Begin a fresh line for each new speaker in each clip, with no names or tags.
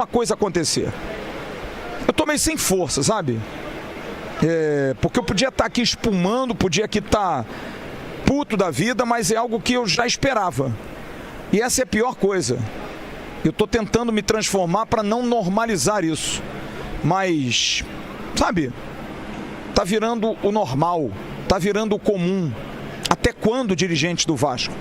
uma coisa acontecer. Eu tô meio sem força, sabe? Porque eu podia estar aqui espumando, podia aqui estar puto da vida, mas é algo que eu já esperava. E essa é a pior coisa. Eu tô tentando me transformar para não normalizar isso. Mas, sabe? Tá virando o normal, tá virando o comum. Até quando, dirigentes do Vasco?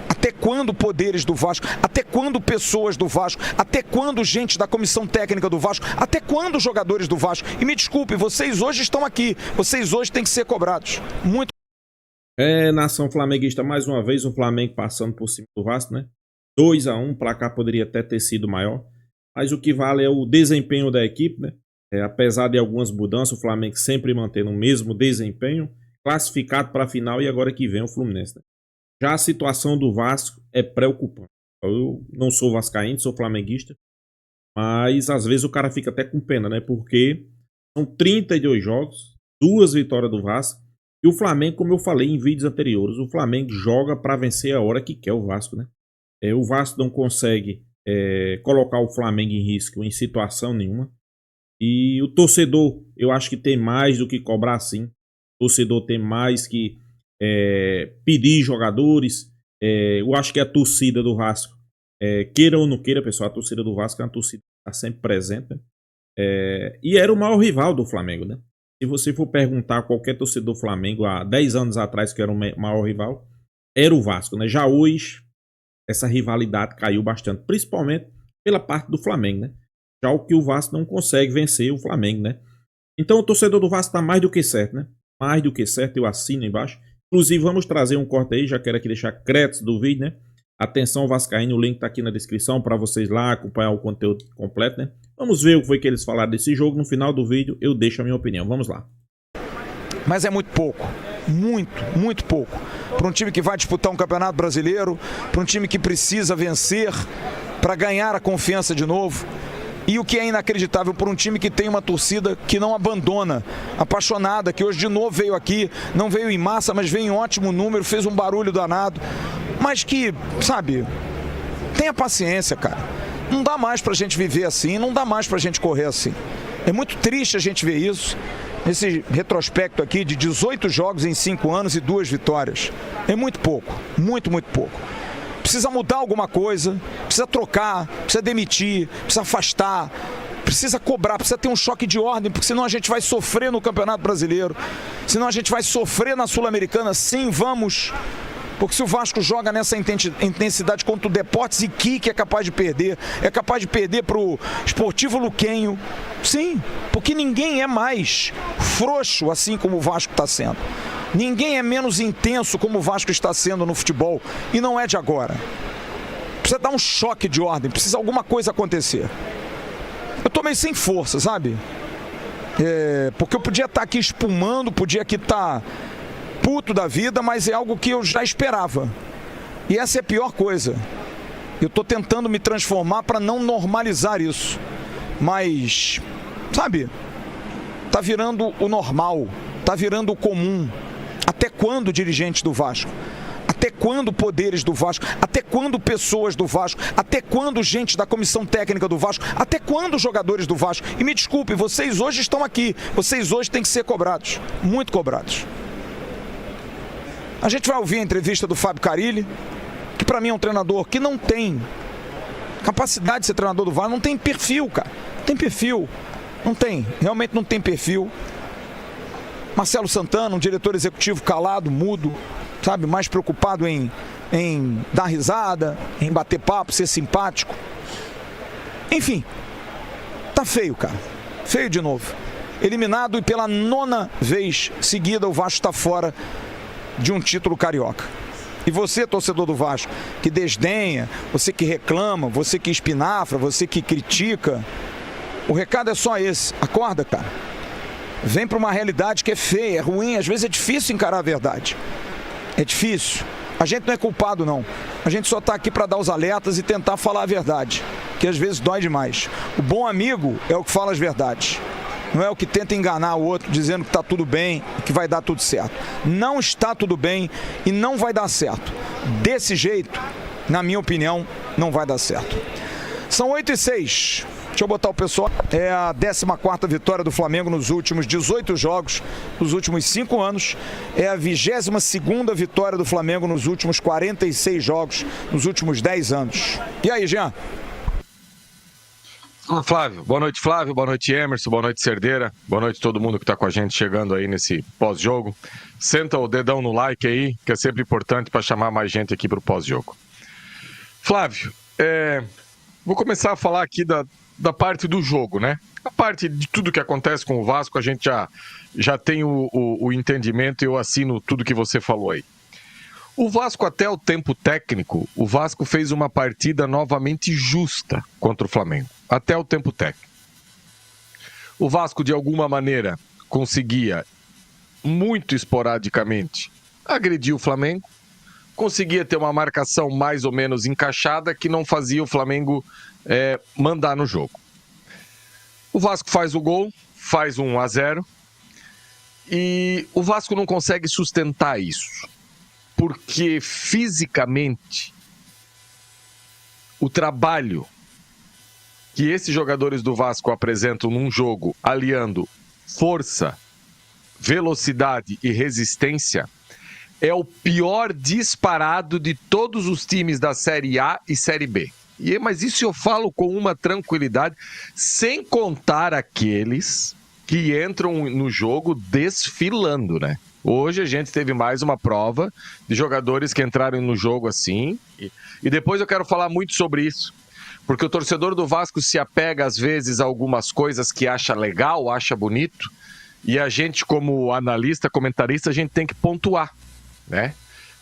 Até quando poderes do Vasco? Até quando pessoas do Vasco? Até quando gente da comissão técnica do Vasco? Até quando jogadores do Vasco? E me desculpe, vocês hoje estão aqui. Vocês hoje têm que ser cobrados. Muito.
Nação flamenguista, mais uma vez, um Flamengo passando por cima do Vasco, né? 2-1, o placar poderia até ter sido maior. Mas o que vale é o desempenho da equipe, né? Apesar de algumas mudanças, o Flamengo sempre mantendo o mesmo desempenho, classificado para a final e agora que vem o Fluminense, né? Já a situação do Vasco é preocupante. Eu não sou vascaíno, sou flamenguista, mas às vezes o cara fica até com pena, né? Porque são 32 jogos, 2 vitórias do Vasco, e o Flamengo, como eu falei em vídeos anteriores, o Flamengo joga para vencer a hora que quer o Vasco, né? O Vasco não consegue colocar o Flamengo em risco em situação nenhuma. E o torcedor, eu acho que tem mais do que cobrar, sim. O torcedor tem mais que pedir jogadores. Eu acho que a torcida do Vasco, queira ou não queira, pessoal, a torcida do Vasco é uma torcida que está sempre presente, né? E era o maior rival do Flamengo, né? Se você for perguntar a qualquer torcedor do Flamengo há 10 anos atrás que era o maior rival, era o Vasco, né? Já hoje, essa rivalidade caiu bastante, principalmente pela parte do Flamengo, né? Já o que o Vasco não consegue vencer o Flamengo, né? Então o torcedor do Vasco está mais do que certo, né? Mais do que certo, eu assino embaixo. Inclusive, vamos trazer um corte aí, já quero aqui deixar créditos do vídeo, né? Atenção vascaíno, o link está aqui na descrição para vocês lá acompanhar o conteúdo completo, né? Vamos ver o que foi que eles falaram desse jogo. No final do vídeo eu deixo a minha opinião, vamos lá.
Mas é muito pouco, muito pouco. Para um time que vai disputar um campeonato brasileiro, para um time que precisa vencer, para ganhar a confiança de novo. E o que é inacreditável por um time que tem uma torcida que não abandona, apaixonada, que hoje de novo veio aqui, não veio em massa, mas veio em ótimo número, fez um barulho danado, mas que, sabe, tenha paciência, cara. Não dá mais pra gente viver assim, não dá mais pra gente correr assim. É muito triste a gente ver isso, esse retrospecto aqui de 18 jogos em 5 anos e 2 vitórias. É muito pouco, muito pouco. Precisa mudar alguma coisa, precisa trocar, precisa demitir, precisa afastar, precisa cobrar, precisa ter um choque de ordem, porque senão a gente vai sofrer no Campeonato Brasileiro, senão a gente vai sofrer na Sul-Americana. Sim, vamos, porque se o Vasco joga nessa intensidade contra o Deportes e que é capaz de perder para o Sportivo Luquenho, sim, porque ninguém é mais frouxo assim como o Vasco está sendo. Ninguém é menos intenso como o Vasco está sendo no futebol, e não é de agora. Precisa dar um choque de ordem, precisa alguma coisa acontecer. Eu tô meio sem força, sabe? Porque eu podia estar aqui espumando, podia aqui estar puto da vida, mas é algo que eu já esperava. E essa é a pior coisa. Eu tô tentando me transformar para não normalizar isso. Mas, sabe? Tá virando o normal, tá virando o comum. Até quando, dirigentes do Vasco? Até quando poderes do Vasco? Até quando pessoas do Vasco? Até quando gente da comissão técnica do Vasco? Até quando jogadores do Vasco? E me desculpe, vocês hoje estão aqui. Vocês hoje têm que ser cobrados. Muito cobrados. A gente vai ouvir a entrevista do Fábio Carille, que para mim é um treinador que não tem capacidade de ser treinador do Vasco. Não tem perfil, cara. Não tem perfil. Não tem. Realmente não tem perfil. Marcelo Santana, um diretor executivo calado, mudo, sabe, mais preocupado em dar risada, em bater papo, ser simpático. Enfim, tá feio, cara. Feio de novo. Eliminado e pela 9ª vez seguida o Vasco está fora de um título carioca. E você, torcedor do Vasco, que desdenha, você que reclama, você que espinafra, você que critica, o recado é só esse. Acorda, cara. Vem para uma realidade que é feia, é ruim, às vezes é difícil encarar a verdade. É difícil. A gente não é culpado, não. A gente só está aqui para dar os alertas e tentar falar a verdade, que às vezes dói demais. O bom amigo é o que fala as verdades. Não é o que tenta enganar o outro dizendo que está tudo bem e que vai dar tudo certo. Não está tudo bem e não vai dar certo. Desse jeito, na minha opinião, não vai dar certo. São 8h06. Deixa eu botar o pessoal. É a 14ª vitória do Flamengo nos últimos 18 jogos, nos últimos 5 anos. É a 22ª vitória do Flamengo nos últimos 46 jogos, nos últimos 10 anos. E aí, Jean?
Olá, Flávio. Boa noite, Flávio. Boa noite, Emerson. Boa noite, Cerdeira. Boa noite todo mundo que está com a gente chegando aí nesse pós-jogo. Senta o dedão no like aí, que é sempre importante para chamar mais gente aqui para o pós-jogo. Flávio, vou começar a falar aqui da parte do jogo, né? A parte de tudo que acontece com o Vasco, a gente já tem o entendimento e eu assino tudo que você falou aí. O Vasco, até o tempo técnico, o Vasco fez uma partida novamente justa contra o Flamengo. Até o tempo técnico. O Vasco, de alguma maneira, conseguia, muito esporadicamente, agredir o Flamengo. Conseguia ter uma marcação mais ou menos encaixada que não fazia o Flamengo mandar no jogo. O Vasco faz o gol, faz 1-0 e o Vasco não consegue sustentar isso, porque fisicamente o trabalho que esses jogadores do Vasco apresentam num jogo, aliando força, velocidade e resistência, é o pior disparado de todos os times da Série A e Série B. Mas isso eu falo com uma tranquilidade, sem contar aqueles que entram no jogo desfilando, né? Hoje a gente teve mais uma prova de jogadores que entraram no jogo assim, e depois eu quero falar muito sobre isso, porque o torcedor do Vasco se apega às vezes a algumas coisas que acha legal, acha bonito, e a gente como analista, comentarista, a gente tem que pontuar, né?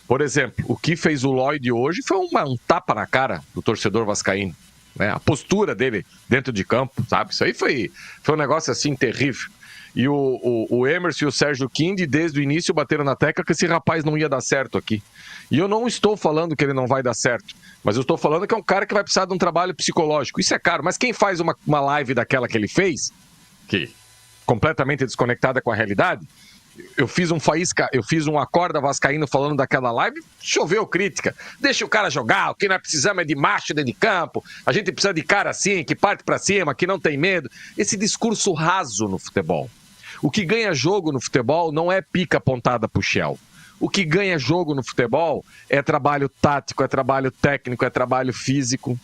Por exemplo, o que fez o Lloyd hoje foi um tapa na cara do torcedor vascaíno, né? A postura dele dentro de campo, sabe? Isso aí foi um negócio assim terrível. E o Emerson e o Sérgio Kindi, desde o início, bateram na tecla que esse rapaz não ia dar certo aqui. E eu não estou falando que ele não vai dar certo, mas eu estou falando que é um cara que vai precisar de um trabalho psicológico. Isso é caro, mas quem faz uma live daquela que ele fez, que completamente desconectada com a realidade, eu fiz um acorda vascaíno falando daquela live, choveu crítica. Deixa o cara jogar, o que nós precisamos é de macho dentro de campo, a gente precisa de cara assim, que parte pra cima, que não tem medo. Esse discurso raso no futebol. O que ganha jogo no futebol não é pica apontada pro Shell. O que ganha jogo no futebol é trabalho tático, é trabalho técnico, é trabalho físico.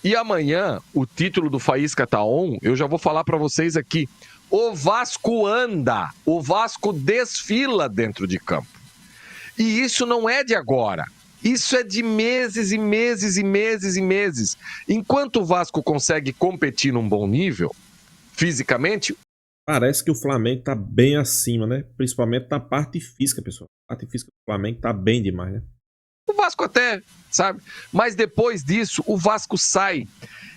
E amanhã, o título do Faísca tá on, eu já vou falar pra vocês aqui. O Vasco anda, o Vasco desfila dentro de campo. E isso não é de agora. Isso é de meses e meses e meses e meses. Enquanto o Vasco consegue competir num bom nível, fisicamente...
Parece que o Flamengo tá bem acima, né? Principalmente na parte física, pessoal. A parte física do Flamengo tá bem demais, né?
O Vasco até, sabe? Mas depois disso, o Vasco sai.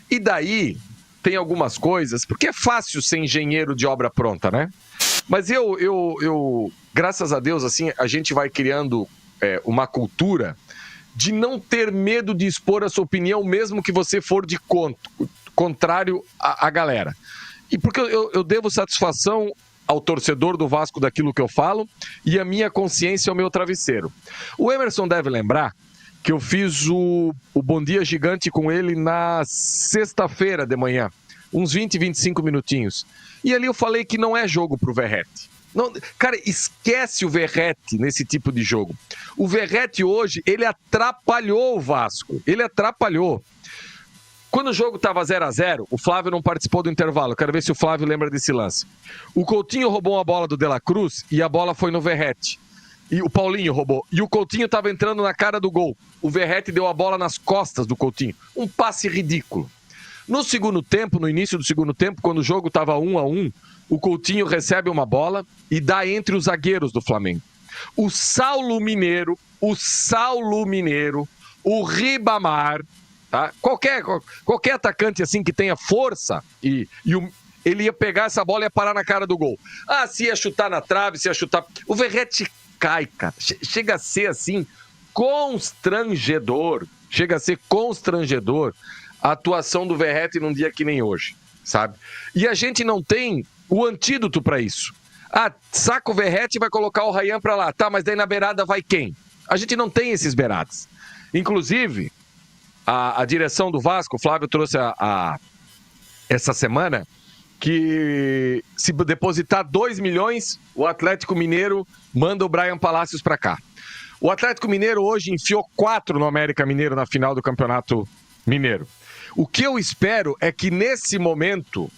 E daí... tem algumas coisas, porque é fácil ser engenheiro de obra pronta, né? Mas eu graças a Deus, assim, a gente vai criando uma cultura de não ter medo de expor a sua opinião, mesmo que você for de contrário à galera. E porque eu devo satisfação ao torcedor do Vasco daquilo que eu falo, e a minha consciência é o meu travesseiro. O Emerson deve lembrar que eu fiz o Bom Dia Gigante com ele na sexta-feira de manhã, uns 20, 25 minutinhos. E ali eu falei que não é jogo pro Verratti. Não, cara, esquece o Verratti nesse tipo de jogo. O Verratti hoje, ele atrapalhou o Vasco. Ele atrapalhou. Quando o jogo estava 0-0, o Flávio não participou do intervalo. Quero ver se o Flávio lembra desse lance. O Coutinho roubou uma bola do De La Cruz e a bola foi no Verratti. E o Paulinho roubou. E o Coutinho estava entrando na cara do gol. O Verratti deu a bola nas costas do Coutinho. Um passe ridículo. No segundo tempo, no início do segundo tempo, quando o jogo estava 1-1, o Coutinho recebe uma bola e dá entre os zagueiros do Flamengo. O Saulo Mineiro, o Ribamar, tá? Qualquer atacante assim que tenha força ele ia pegar essa bola e ia parar na cara do gol. Ah, se ia chutar na trave, se ia chutar... O Verratti cai, cara. Chega a ser assim, constrangedor. Chega a ser constrangedor a atuação do Verratti num dia que nem hoje, sabe? E a gente não tem o antídoto para isso. Ah, saca o Verratti e vai colocar o Ryan pra lá. Tá, mas daí na beirada vai quem? A gente não tem esses beiradas. Inclusive, a direção do Vasco, o Flávio trouxe essa semana que se depositar 2 milhões, o Atlético Mineiro manda o Brian Palacios para cá. O Atlético Mineiro hoje enfiou 4 no América Mineiro na final do Campeonato Mineiro. O que eu espero é que nesse momento,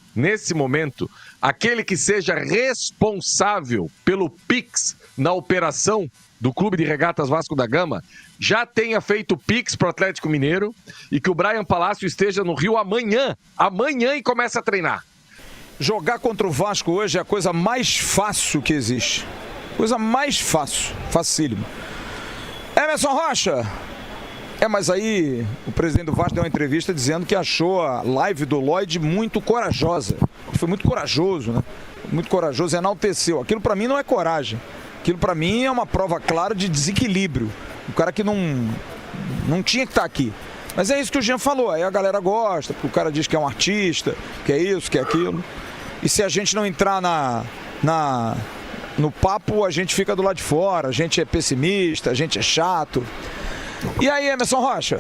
aquele que seja responsável pelo Pix na operação do Clube de Regatas Vasco da Gama já tenha feito Pix para o Atlético Mineiro e que o Brian Palacios esteja no Rio amanhã e comece a treinar.
Jogar contra o Vasco hoje é a coisa mais fácil que existe. Coisa mais fácil, facílimo. Emerson Rocha. Mas aí o presidente do Vasco deu uma entrevista dizendo que achou a live do Lloyd muito corajosa. Foi muito corajoso, né? Muito corajoso, enalteceu. Aquilo pra mim não é coragem. Aquilo pra mim é uma prova clara de desequilíbrio. O cara que não tinha que estar aqui. Mas é isso que o Jean falou. Aí a galera gosta, porque o cara diz que é um artista, que é isso, que é aquilo. E se a gente não entrar no papo, a gente fica do lado de fora. A gente é pessimista, a gente é chato. E aí, Emerson Rocha?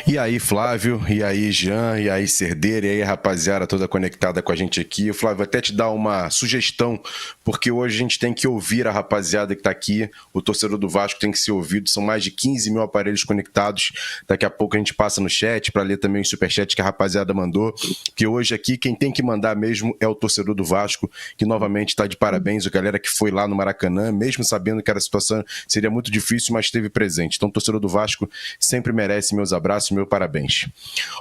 E aí, Flávio, e aí, Jean, e aí, Cerdeira, e aí, rapaziada toda conectada com a gente aqui. Flávio, vou até te dar uma sugestão, porque hoje a gente tem que ouvir a rapaziada que tá aqui, o torcedor do Vasco tem que ser ouvido, são mais de 15 mil aparelhos conectados. Daqui a pouco a gente passa no chat para ler também o superchat que a rapaziada mandou, que hoje aqui quem tem que mandar mesmo é o torcedor do Vasco, que novamente tá de parabéns, a galera que foi lá no Maracanã, mesmo sabendo que a situação seria muito difícil, mas esteve presente. Então o torcedor do Vasco sempre merece meus abraços, meu parabéns.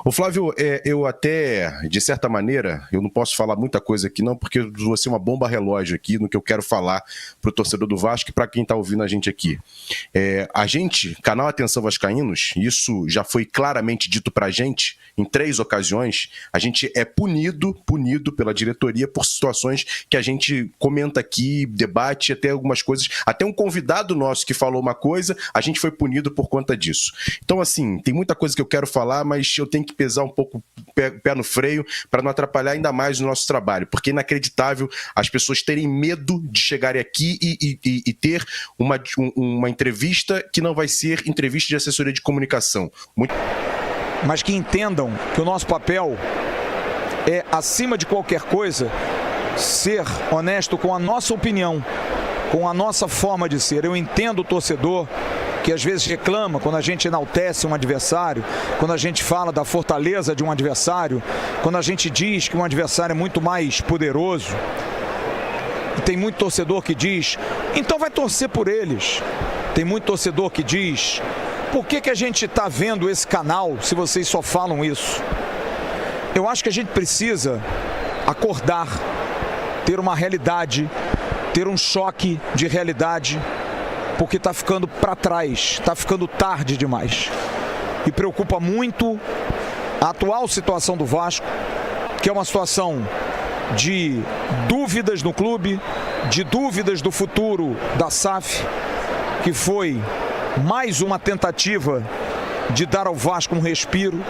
Ô Flávio, eu até, de certa maneira, eu não posso falar muita coisa aqui não, porque eu vou ser uma bomba relógio aqui no que eu quero falar pro torcedor do Vasco e para quem tá ouvindo a gente aqui. A gente, canal Atenção Vascaínos, isso já foi claramente dito pra gente em 3 ocasiões, a gente é punido pela diretoria por situações que a gente comenta aqui, debate até algumas coisas, até um convidado nosso que falou uma coisa, a gente foi punido por conta disso. Então assim, tem muita coisa que eu quero falar, mas eu tenho que pesar um pouco o pé no freio para não atrapalhar ainda mais o nosso trabalho, porque é inacreditável as pessoas terem medo de chegarem aqui e ter uma entrevista que não vai ser entrevista de assessoria de comunicação.
Mas que entendam que o nosso papel é, acima de qualquer coisa, ser honesto com a nossa opinião, com a nossa forma de ser. Eu entendo o torcedor que às vezes reclama quando a gente enaltece um adversário, quando a gente fala da fortaleza de um adversário, quando a gente diz que um adversário é muito mais poderoso. E tem muito torcedor que diz, então vai torcer por eles. Tem muito torcedor que diz, por que a gente está vendo esse canal se vocês só falam isso? Eu acho que a gente precisa acordar, ter uma realidade, ter um choque de realidade, porque está ficando para trás, está ficando tarde demais. E preocupa muito a atual situação do Vasco, que é uma situação de dúvidas no clube, de dúvidas do futuro da SAF, que foi mais uma tentativa de dar ao Vasco um respiro,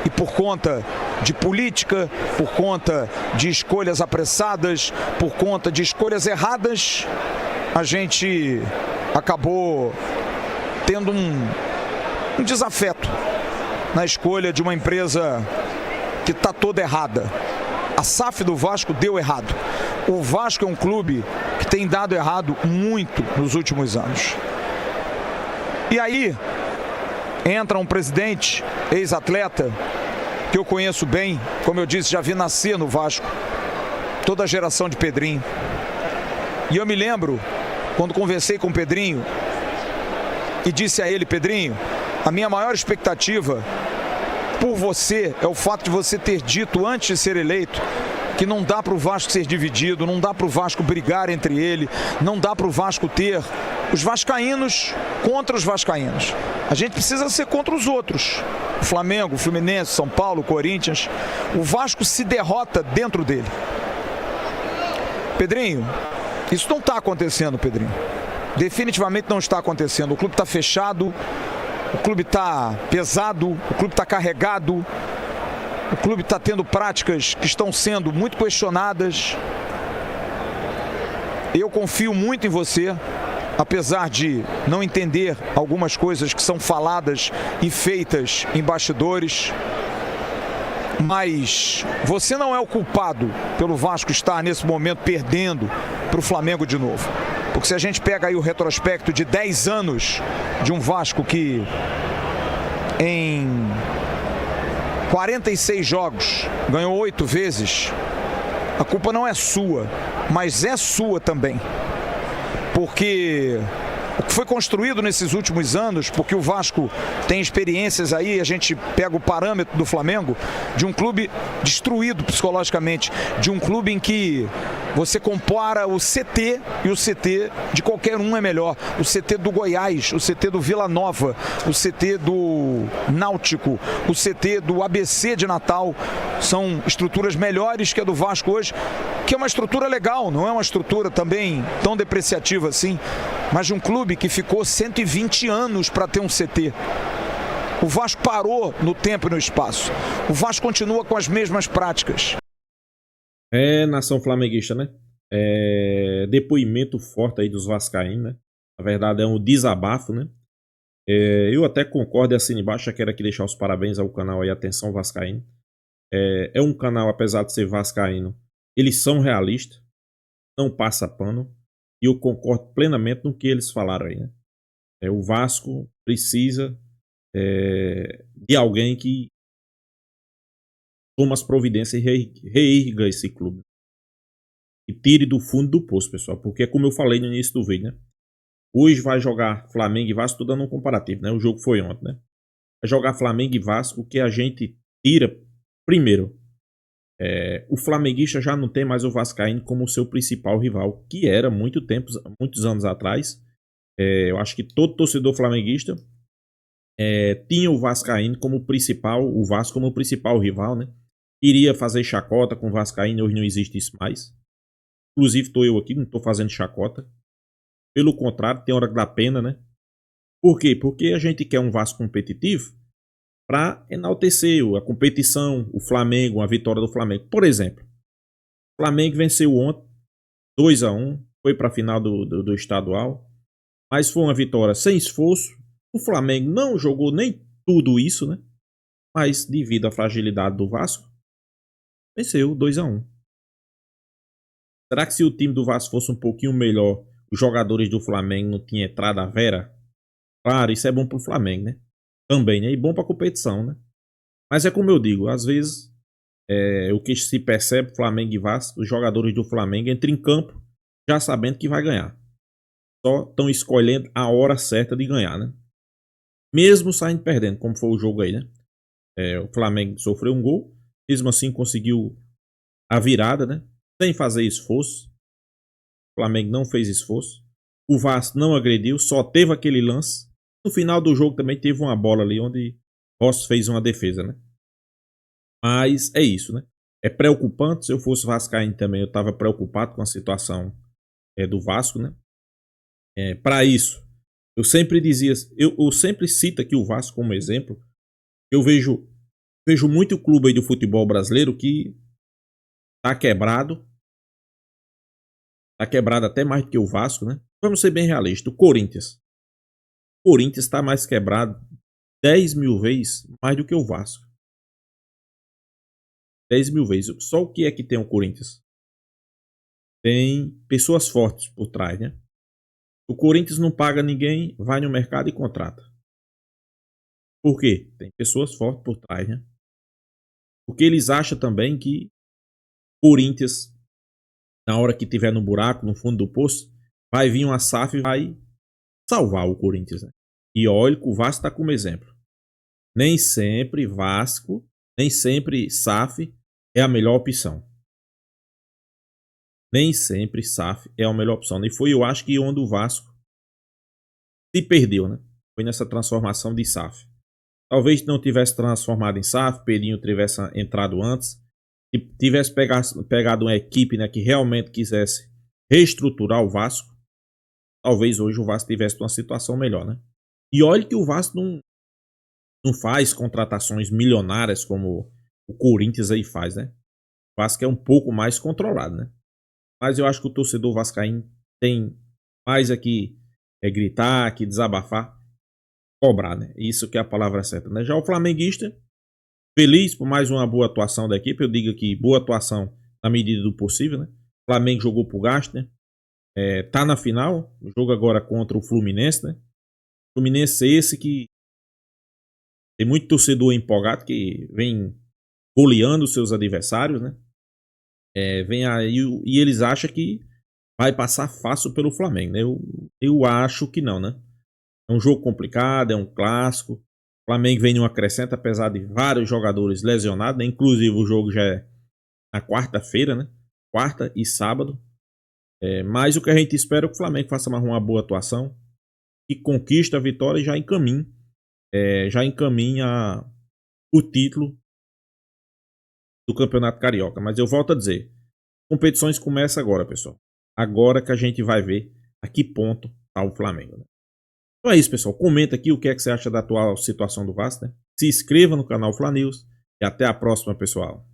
e por conta de política, por conta de escolhas apressadas, por conta de escolhas erradas, a gente acabou tendo um desafeto na escolha de uma empresa que está toda errada. A SAF do Vasco deu errado. O Vasco é um clube que tem dado errado muito nos últimos anos. E aí entra um presidente, ex-atleta, que eu conheço bem, como eu disse, já vi nascer no Vasco, toda a geração de Pedrinho. E eu me lembro, quando conversei com o Pedrinho, e disse a ele, Pedrinho, a minha maior expectativa por você é o fato de você ter dito antes de ser eleito que não dá para o Vasco ser dividido, não dá para o Vasco brigar entre ele, não dá para o Vasco ter os vascaínos contra os vascaínos. A gente precisa ser contra os outros. O Flamengo, o Fluminense, São Paulo, o Corinthians. O Vasco se derrota dentro dele. Pedrinho, isso não está acontecendo, Pedrinho. Definitivamente não está acontecendo. O clube está fechado, o clube está pesado, o clube está carregado, o clube está tendo práticas que estão sendo muito questionadas. Eu confio muito em você, apesar de não entender algumas coisas que são faladas e feitas em bastidores. Mas você não é o culpado pelo Vasco estar nesse momento perdendo para o Flamengo de novo. Porque se a gente pega aí o retrospecto de 10 anos de um Vasco que em 46 jogos ganhou 8 vezes, a culpa não é sua, mas é sua também. Porque o que foi construído nesses últimos anos, porque o Vasco tem experiências aí, a gente pega o parâmetro do Flamengo, de um clube destruído psicologicamente, de um clube em que você compara o CT e o CT de qualquer um é melhor. O CT do Goiás, o CT do Vila Nova, o CT do Náutico, o CT do ABC de Natal, são estruturas melhores que a do Vasco hoje, que é uma estrutura legal, não é uma estrutura também tão depreciativa assim, mas de um clube que ficou 120 anos para ter um CT. O Vasco parou no tempo e no espaço. O Vasco continua com as mesmas práticas.
Nação flamenguista, né? Depoimento forte aí dos vascaínos, né? Na verdade é um desabafo, né? Eu até concordo e assino embaixo, quero aqui deixar os parabéns ao canal aí, Atenção Vascaíno. É um canal, apesar de ser vascaíno, eles são realistas, não passa pano, e eu concordo plenamente no que eles falaram aí, né? O Vasco precisa de alguém que toma as providências e reerga esse clube. E tire do fundo do poço, pessoal. Porque, como eu falei no início do vídeo, né? Hoje vai jogar Flamengo e Vasco, tô dando um comparativo, né? O jogo foi ontem, né? Vai jogar Flamengo e Vasco, que a gente tira, primeiro, o flamenguista já não tem mais o vascaíno como seu principal rival, que era muitos anos atrás. Eu acho que todo torcedor flamenguista tinha o vascaíno como principal, o Vasco como principal rival, né? Iria fazer chacota com o vascaíno, hoje não existe isso mais. Inclusive estou eu aqui, não estou fazendo chacota. Pelo contrário, tem hora que dá pena, né? Por quê? Porque a gente quer um Vasco competitivo para enaltecer a competição, o Flamengo, a vitória do Flamengo. Por exemplo, o Flamengo venceu ontem 2-1, foi para a final do estadual, mas foi uma vitória sem esforço. O Flamengo não jogou nem tudo isso, né? Mas devido à fragilidade do Vasco, venceu 2-1. Será que se o time do Vasco fosse um pouquinho melhor, os jogadores do Flamengo não tinham entrada a vera? Claro, isso é bom pro Flamengo, né? Também, né? E bom pra competição, né? Mas é como eu digo, às vezes o que se percebe, Flamengo e Vasco, os jogadores do Flamengo entram em campo já sabendo que vai ganhar. Só estão escolhendo a hora certa de ganhar, né? Mesmo saindo perdendo, como foi o jogo aí, né? O Flamengo sofreu um gol, mesmo assim conseguiu a virada, né? Sem fazer esforço. O Flamengo não fez esforço. O Vasco não agrediu, só teve aquele lance. No final do jogo também teve uma bola ali onde Rossi fez uma defesa, né? Mas é isso, né? É preocupante. Se eu fosse vascaíno também, eu estava preocupado com a situação do Vasco, né? Para isso, eu sempre dizia, eu sempre cito aqui o Vasco como exemplo. Eu vejo muito clube aí do futebol brasileiro que tá quebrado. Tá quebrado até mais do que o Vasco, né? Vamos ser bem realistas. O Corinthians. O Corinthians está mais quebrado 10 mil vezes mais do que o Vasco. 10 mil vezes. Só o que é que tem o Corinthians? Tem pessoas fortes por trás, né? O Corinthians não paga ninguém, vai no mercado e contrata. Por quê? Tem pessoas fortes por trás, né? Porque eles acham também que o Corinthians, na hora que tiver no buraco, no fundo do poço, vai vir uma SAF e vai salvar o Corinthians, né? E olha que o Vasco está como exemplo. Nem sempre Vasco, nem sempre SAF é a melhor opção. Nem sempre SAF é a melhor opção. E foi, eu acho, que onde o Vasco se perdeu, né? Foi nessa transformação de SAF. Talvez não tivesse transformado em SAF, Pedrinho tivesse entrado antes, e tivesse pegado uma equipe, né, que realmente quisesse reestruturar o Vasco, talvez hoje o Vasco tivesse uma situação melhor, né? E olha que o Vasco não faz contratações milionárias como o Corinthians aí faz, né? O Vasco é um pouco mais controlado, né? Mas eu acho que o torcedor vascaíno tem mais aqui gritar, que desabafar, cobrar, né? Isso que é a palavra certa, né? Já o flamenguista, Feliz por mais uma boa atuação da equipe. Eu digo aqui, boa atuação na medida do possível, né? O Flamengo jogou pro gasto, né? Tá na final, o jogo agora contra o Fluminense, né? Fluminense esse que tem muito torcedor empolgado que vem goleando os seus adversários, né? Vem aí e eles acham que vai passar fácil pelo Flamengo, né? Eu acho que não, né? É um jogo complicado, é um clássico. O Flamengo vem em uma crescente, apesar de vários jogadores lesionados, né? Inclusive o jogo já é na quarta-feira, né? Quarta e sábado. Mas o que a gente espera é que o Flamengo faça mais uma boa atuação e conquista a vitória e já encaminha o título do Campeonato Carioca. Mas eu volto a dizer, competições começam agora, pessoal. Agora que a gente vai ver a que ponto está o Flamengo, né? Então é isso, pessoal. Comenta aqui o que é que você acha da atual situação do Vasco, né? Se inscreva no canal Fla News e até a próxima, pessoal.